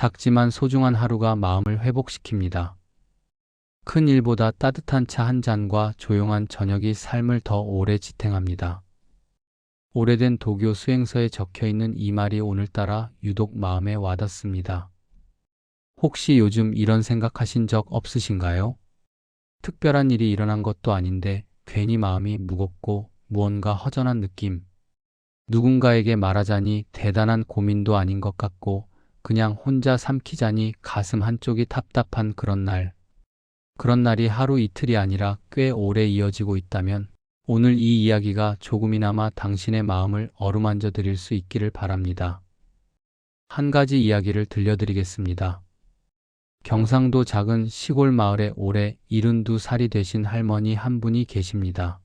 작지만 소중한 하루가 마음을 회복시킵니다. 큰 일보다 따뜻한 차 한 잔과 조용한 저녁이 삶을 더 오래 지탱합니다. 오래된 도교 수행서에 적혀있는 이 말이 오늘따라 유독 마음에 와닿습니다. 혹시 요즘 이런 생각하신 적 없으신가요? 특별한 일이 일어난 것도 아닌데 괜히 마음이 무겁고 무언가 허전한 느낌. 누군가에게 말하자니 대단한 고민도 아닌 것 같고 그냥 혼자 삼키자니 가슴 한쪽이 답답한 그런 날. 그런 날이 하루 이틀이 아니라 꽤 오래 이어지고 있다면 오늘 이 이야기가 조금이나마 당신의 마음을 어루만져 드릴 수 있기를 바랍니다. 한 가지 이야기를 들려드리겠습니다. 경상도 작은 시골 마을에 올해 72살이 되신 할머니 한 분이 계십니다.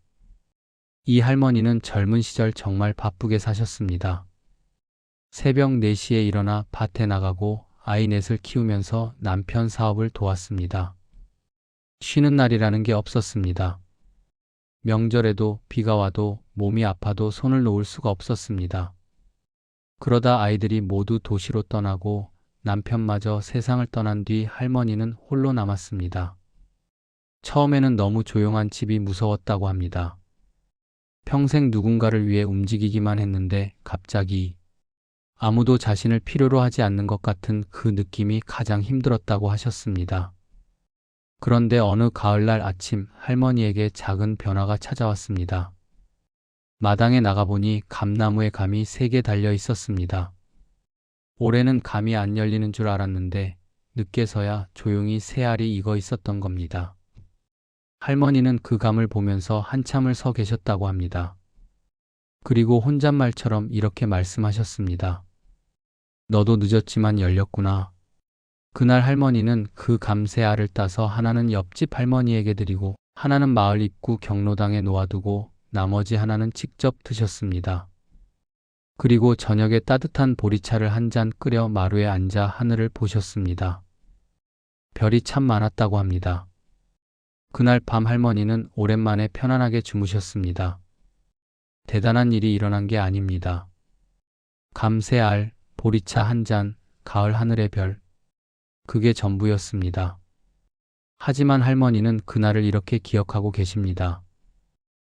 이 할머니는 젊은 시절 정말 바쁘게 사셨습니다. 새벽 4시에 일어나 밭에 나가고 아이 넷을 키우면서 남편 사업을 도왔습니다. 쉬는 날이라는 게 없었습니다. 명절에도 비가 와도 몸이 아파도 손을 놓을 수가 없었습니다. 그러다 아이들이 모두 도시로 떠나고 남편마저 세상을 떠난 뒤 할머니는 홀로 남았습니다. 처음에는 너무 조용한 집이 무서웠다고 합니다. 평생 누군가를 위해 움직이기만 했는데 갑자기 아무도 자신을 필요로 하지 않는 것 같은 그 느낌이 가장 힘들었다고 하셨습니다. 그런데 어느 가을날 아침 할머니에게 작은 변화가 찾아왔습니다. 마당에 나가보니 감나무에 감이 3개 달려 있었습니다. 올해는 감이 안 열리는 줄 알았는데 늦게서야 조용히 새 알이 익어 있었던 겁니다. 할머니는 그 감을 보면서 한참을 서 계셨다고 합니다. 그리고 혼잣말처럼 이렇게 말씀하셨습니다. 너도 늦었지만 열렸구나. 그날 할머니는 그 감새 알을 따서 하나는 옆집 할머니에게 드리고 하나는 마을 입구 경로당에 놓아두고 나머지 하나는 직접 드셨습니다. 그리고 저녁에 따뜻한 보리차를 한 잔 끓여 마루에 앉아 하늘을 보셨습니다. 별이 참 많았다고 합니다. 그날 밤 할머니는 오랜만에 편안하게 주무셨습니다. 대단한 일이 일어난 게 아닙니다. 감새 알, 보리차 한 잔, 가을 하늘의 별. 그게 전부였습니다. 하지만 할머니는 그날을 이렇게 기억하고 계십니다.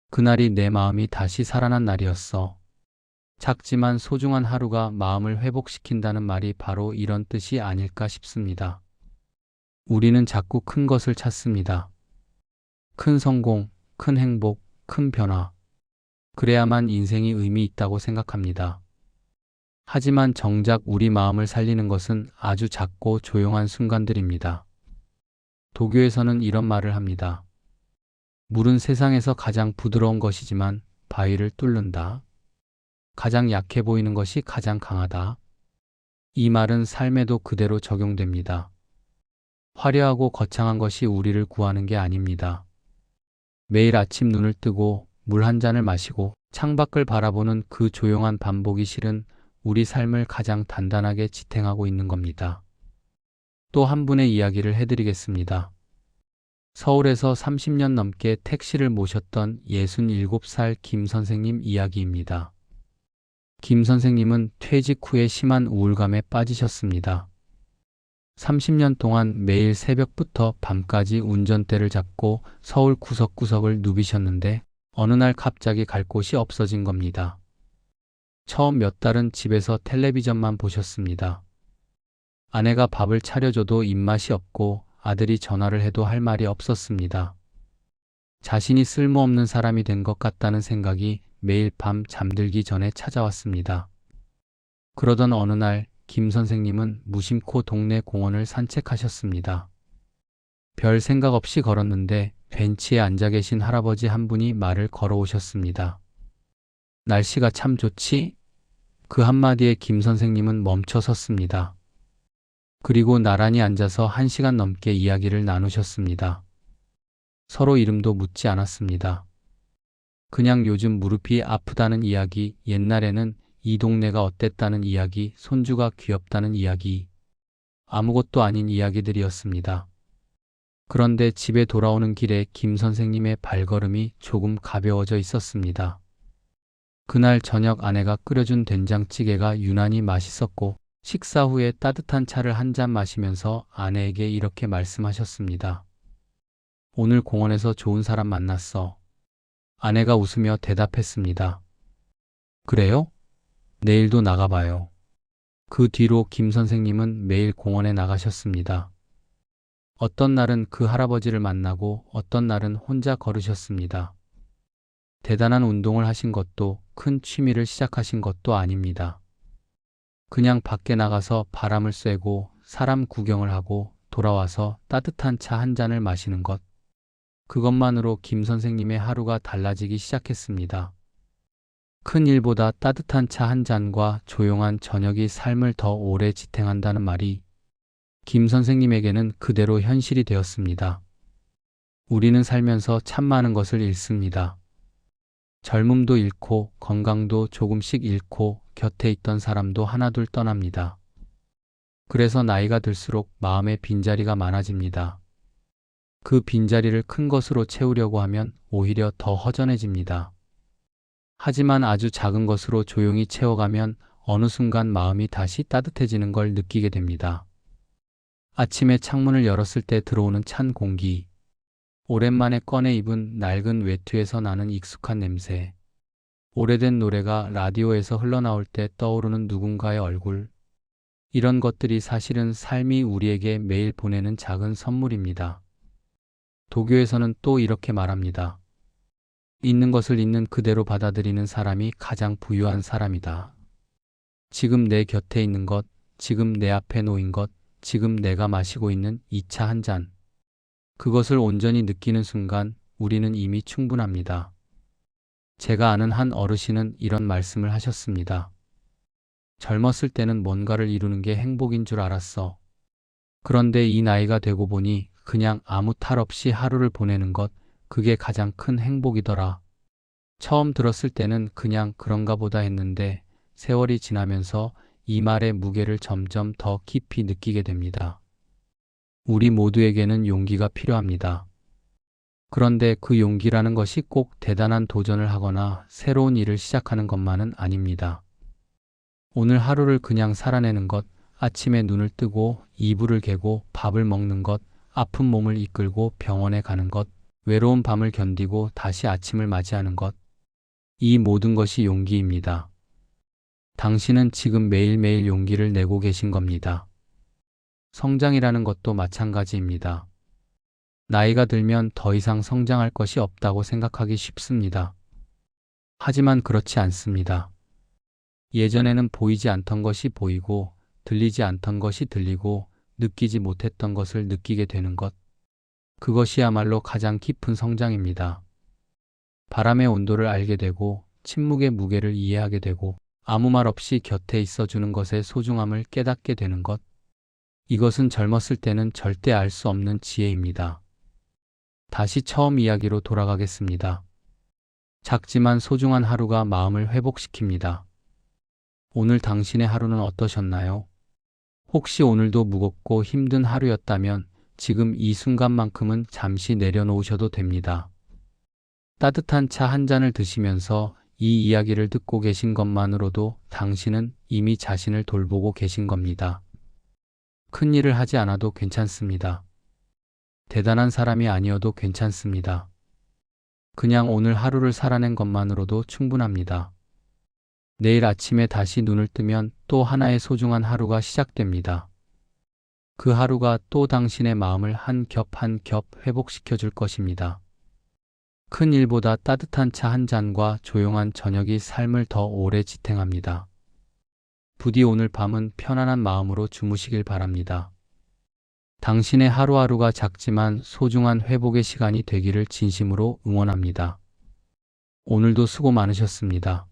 그날이 내 마음이 다시 살아난 날이었어. 작지만 소중한 하루가 마음을 회복시킨다는 말이 바로 이런 뜻이 아닐까 싶습니다. 우리는 자꾸 큰 것을 찾습니다. 큰 성공, 큰 행복, 큰 변화. 그래야만 인생이 의미 있다고 생각합니다. 하지만 정작 우리 마음을 살리는 것은 아주 작고 조용한 순간들입니다. 도교에서는 이런 말을 합니다. 물은 세상에서 가장 부드러운 것이지만 바위를 뚫는다. 가장 약해 보이는 것이 가장 강하다. 이 말은 삶에도 그대로 적용됩니다. 화려하고 거창한 것이 우리를 구하는 게 아닙니다. 매일 아침 눈을 뜨고 물 한 잔을 마시고 창밖을 바라보는 그 조용한 반복이 실은 우리 삶을 가장 단단하게 지탱하고 있는 겁니다. 또 한 분의 이야기를 해드리겠습니다. 서울에서 30년 넘게 택시를 모셨던 67살 김 선생님 이야기입니다. 김 선생님은 퇴직 후에 심한 우울감에 빠지셨습니다. 30년 동안 매일 새벽부터 밤까지 운전대를 잡고 서울 구석구석을 누비셨는데 어느 날 갑자기 갈 곳이 없어진 겁니다. 처음 몇 달은 집에서 텔레비전만 보셨습니다. 아내가 밥을 차려줘도 입맛이 없고 아들이 전화를 해도 할 말이 없었습니다. 자신이 쓸모없는 사람이 된 것 같다는 생각이 매일 밤 잠들기 전에 찾아왔습니다. 그러던 어느 날 김 선생님은 무심코 동네 공원을 산책하셨습니다. 별 생각 없이 걸었는데 벤치에 앉아 계신 할아버지 한 분이 말을 걸어오셨습니다. 날씨가 참 좋지? 그 한마디에 김 선생님은 멈춰 섰습니다. 그리고 나란히 앉아서 1시간 넘게 이야기를 나누셨습니다. 서로 이름도 묻지 않았습니다. 그냥 요즘 무릎이 아프다는 이야기, 옛날에는 이 동네가 어땠다는 이야기, 손주가 귀엽다는 이야기, 아무것도 아닌 이야기들이었습니다. 그런데 집에 돌아오는 길에 김 선생님의 발걸음이 조금 가벼워져 있었습니다. 그날 저녁 아내가 끓여준 된장찌개가 유난히 맛있었고 식사 후에 따뜻한 차를 한 잔 마시면서 아내에게 이렇게 말씀하셨습니다. 오늘 공원에서 좋은 사람 만났어. 아내가 웃으며 대답했습니다. 그래요? 내일도 나가봐요. 그 뒤로 김 선생님은 매일 공원에 나가셨습니다. 어떤 날은 그 할아버지를 만나고 어떤 날은 혼자 걸으셨습니다. 대단한 운동을 하신 것도 큰 취미를 시작하신 것도 아닙니다. 그냥 밖에 나가서 바람을 쐬고 사람 구경을 하고 돌아와서 따뜻한 차 한 잔을 마시는 것. 그것만으로 김 선생님의 하루가 달라지기 시작했습니다. 큰 일보다 따뜻한 차 한 잔과 조용한 저녁이 삶을 더 오래 지탱한다는 말이 김 선생님에게는 그대로 현실이 되었습니다. 우리는 살면서 참 많은 것을 잃습니다. 젊음도 잃고 건강도 조금씩 잃고 곁에 있던 사람도 하나둘 떠납니다. 그래서 나이가 들수록 마음의 빈자리가 많아집니다. 그 빈자리를 큰 것으로 채우려고 하면 오히려 더 허전해집니다. 하지만 아주 작은 것으로 조용히 채워가면 어느 순간 마음이 다시 따뜻해지는 걸 느끼게 됩니다. 아침에 창문을 열었을 때 들어오는 찬 공기, 오랜만에 꺼내 입은 낡은 외투에서 나는 익숙한 냄새, 오래된 노래가 라디오에서 흘러나올 때 떠오르는 누군가의 얼굴, 이런 것들이 사실은 삶이 우리에게 매일 보내는 작은 선물입니다. 도교에서는 또 이렇게 말합니다. 있는 것을 있는 그대로 받아들이는 사람이 가장 부유한 사람이다. 지금 내 곁에 있는 것, 지금 내 앞에 놓인 것, 지금 내가 마시고 있는 이 차 한 잔. 그것을 온전히 느끼는 순간 우리는 이미 충분합니다. 제가 아는 한 어르신은 이런 말씀을 하셨습니다. 젊었을 때는 뭔가를 이루는 게 행복인 줄 알았어. 그런데 이 나이가 되고 보니 그냥 아무 탈 없이 하루를 보내는 것, 그게 가장 큰 행복이더라. 처음 들었을 때는 그냥 그런가 보다 했는데 세월이 지나면서 이 말의 무게를 점점 더 깊이 느끼게 됩니다. 우리 모두에게는 용기가 필요합니다. 그런데 그 용기라는 것이 꼭 대단한 도전을 하거나 새로운 일을 시작하는 것만은 아닙니다. 오늘 하루를 그냥 살아내는 것, 아침에 눈을 뜨고 이불을 개고 밥을 먹는 것, 아픈 몸을 이끌고 병원에 가는 것, 외로운 밤을 견디고 다시 아침을 맞이하는 것. 이 모든 것이 용기입니다. 당신은 지금 매일매일 용기를 내고 계신 겁니다. 성장이라는 것도 마찬가지입니다. 나이가 들면 더 이상 성장할 것이 없다고 생각하기 쉽습니다. 하지만 그렇지 않습니다. 예전에는 보이지 않던 것이 보이고 들리지 않던 것이 들리고 느끼지 못했던 것을 느끼게 되는 것. 그것이야말로 가장 깊은 성장입니다. 바람의 온도를 알게 되고 침묵의 무게를 이해하게 되고 아무 말 없이 곁에 있어주는 것의 소중함을 깨닫게 되는 것. 이것은 젊었을 때는 절대 알 수 없는 지혜입니다. 다시 처음 이야기로 돌아가겠습니다. 작지만 소중한 하루가 마음을 회복시킵니다. 오늘 당신의 하루는 어떠셨나요? 혹시 오늘도 무겁고 힘든 하루였다면 지금 이 순간만큼은 잠시 내려놓으셔도 됩니다. 따뜻한 차 한 잔을 드시면서 이 이야기를 듣고 계신 것만으로도 당신은 이미 자신을 돌보고 계신 겁니다. 큰 일을 하지 않아도 괜찮습니다. 대단한 사람이 아니어도 괜찮습니다. 그냥 오늘 하루를 살아낸 것만으로도 충분합니다. 내일 아침에 다시 눈을 뜨면 또 하나의 소중한 하루가 시작됩니다. 그 하루가 또 당신의 마음을 한 겹 한 겹 회복시켜 줄 것입니다. 큰 일보다 따뜻한 차 한 잔과 조용한 저녁이 삶을 더 오래 지탱합니다. 부디 오늘 밤은 편안한 마음으로 주무시길 바랍니다. 당신의 하루하루가 작지만 소중한 회복의 시간이 되기를 진심으로 응원합니다. 오늘도 수고 많으셨습니다.